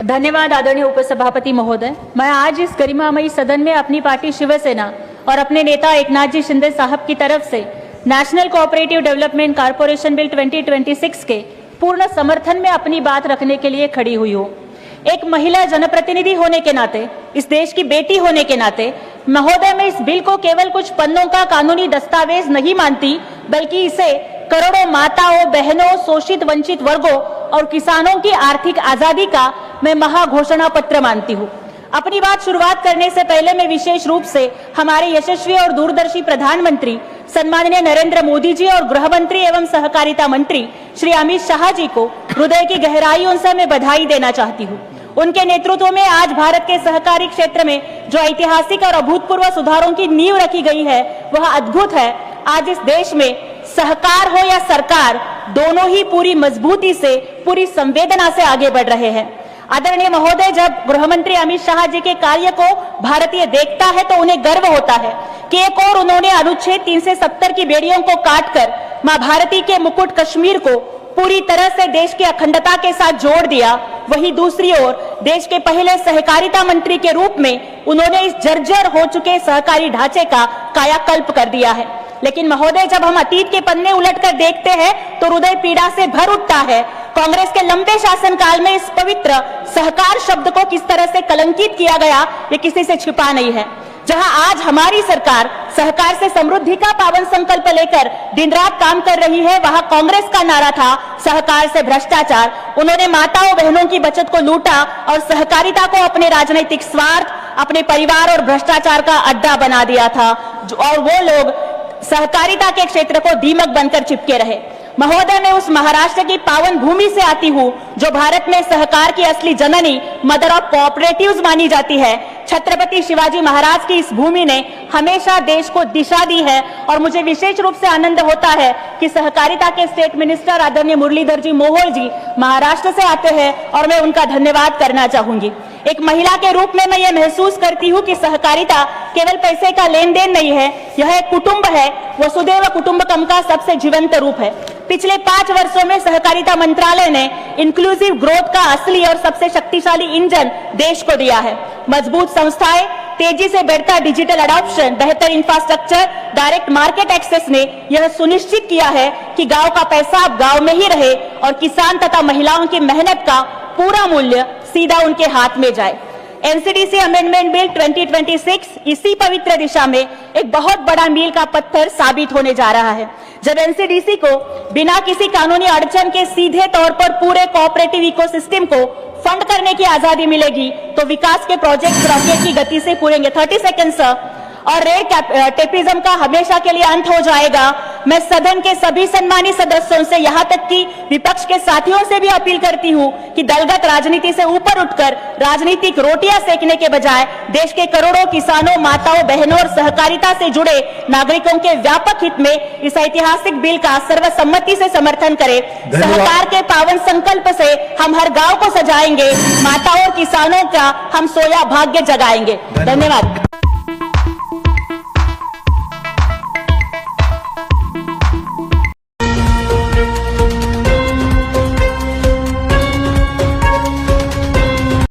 धन्यवाद आदरणीय उपसभापति महोदय। मैं आज इस गरिमामयी सदन में अपनी पार्टी शिवसेना और अपने नेता एकनाथ जी शिंदे साहब की तरफ से national cooperative development corporation bill 2026 के पूर्ण समर्थन में अपनी बात रखने के लिए खड़ी हुई हूँ। एक महिला जनप्रतिनिधि होने के नाते, इस देश की बेटी होने के नाते महोदय, मैं इस बिल को केवल कुछ पन्नों का कानूनी दस्तावेज नहीं मानती, बल्कि इसे करोड़ों माताओं, बहनों, शोषित वंचित वर्गों और किसानों की आर्थिक आजादी का मैं महाघोषणा पत्र मानती हूँ। अपनी बात शुरुआत करने से पहले मैं विशेष रूप से हमारे यशस्वी और दूरदर्शी प्रधानमंत्री सम्माननीय नरेंद्र मोदी जी और गृह मंत्री एवं सहकारिता मंत्री श्री अमित शाह जी को हृदय की गहराइयों से मैं बधाई देना चाहती हूँ। उनके नेतृत्व में आज भारत के सहकारी क्षेत्र में जो ऐतिहासिक और अभूतपूर्व सुधारों की नींव रखी गई है वह अद्भुत है। आज इस देश में सहकार हो या सरकार, दोनों ही पूरी मजबूती से, पूरी संवेदना से आगे बढ़ रहे हैं। आदरणीय महोदय, जब गृह मंत्री अमित शाह जी के कार्य को भारतीय देखता है तो उन्हें गर्व होता है कि एक और उन्होंने अनुच्छेद 370 की बेड़ियों को काटकर मां भारती के मुकुट कश्मीर को पूरी तरह से देश की अखंडता के साथ जोड़ दिया। वहीं दूसरी ओर देश के पहले सहकारिता मंत्री के रूप में उन्होंने इस जर्जर हो चुके सहकारी ढांचे का कायाकल्प कर दिया है। लेकिन महोदय, जब हम अतीत के पन्ने उलटकर देखते हैं तो हृदय पीड़ा से भर उठता है। कांग्रेस के लंबे शासनकाल में इस पवित्र सहकार शब्द को किस तरह से कलंकित किया गया, ये किसी से छिपा नहीं है। जहां आज हमारी सरकार सहकार से समृद्धि का पावन संकल्प लेकर दिन रात काम कर रही है, वहां कांग्रेस का नारा था सहकार से भ्रष्टाचार। उन्होंने माताओं बहनों की बचत को लूटा और सहकारिता को अपने राजनीतिक स्वार्थ, अपने परिवार और भ्रष्टाचार का अड्डा बना दिया था, और वो लोग सहकारिता के क्षेत्र को दीमक बनकर चिपके रहे। महोदय, मैं उस महाराष्ट्र की पावन भूमि से आती हूँ जो भारत में सहकार की असली जननी, मदर ऑफ कोऑपरेटिव्स मानी जाती है। छत्रपति शिवाजी महाराज की इस भूमि ने हमेशा देश को दिशा दी है और मुझे विशेष रूप से आनंद होता है कि सहकारिता के स्टेट मिनिस्टर आदरणीय मुरलीधर जी मोहोळ जी महाराष्ट्र से आते हैं और मैं उनका धन्यवाद करना चाहूंगी। एक महिला के रूप में मैं ये महसूस करती हूँ कि सहकारिता केवल पैसे का लेन देन नहीं है, यह एक कुटुंब है। वसुधैव कुटुंबकम का सबसे जीवंत रूप है। पिछले 5 वर्षों में सहकारिता मंत्रालय ने इंक्लूसिव ग्रोथ का असली और सबसे शक्तिशाली इंजन देश को दिया है। मजबूत संस्थाएं, तेजी से बढ़ता डिजिटल अडॉप्शन, बेहतर इंफ्रास्ट्रक्चर, डायरेक्ट मार्केट एक्सेस ने यह सुनिश्चित किया है कि गांव का पैसा अब गांव में ही रहे और किसान तथा महिलाओं की मेहनत का पूरा मूल्य सीधा उनके हाथ में जाए। एनसीडीसी अमेंडमेंट बिल 2026 इसी पवित्र दिशा में एक बहुत बड़ा मील का पत्थर साबित होने जा रहा है। जब एनसीडीसी को बिना किसी कानूनी अड़चन के सीधे तौर पर पूरे कोऑपरेटिव इकोसिस्टम को फंड करने की आजादी मिलेगी तो विकास के प्रोजेक्ट रॉकेट की गति से पूरेंगे। 30 सेकंड सर। और रेड टेपिज्म का हमेशा के लिए अंत हो जाएगा। मैं सदन के सभी सम्मानित सदस्यों से, यहाँ तक कि विपक्ष के साथियों से भी अपील करती हूँ कि दलगत राजनीति से ऊपर उठकर राजनीतिक रोटियां सेकने के बजाय देश के करोड़ों किसानों, माताओं, बहनों और सहकारिता से जुड़े नागरिकों के व्यापक हित में इस ऐतिहासिक बिल का सर्वसम्मति से समर्थन करें। सहकार के पावन संकल्प से हम हर गांव को सजाएंगे, माताओं और किसानों का हम सोया भाग्य जगाएंगे। धन्यवाद।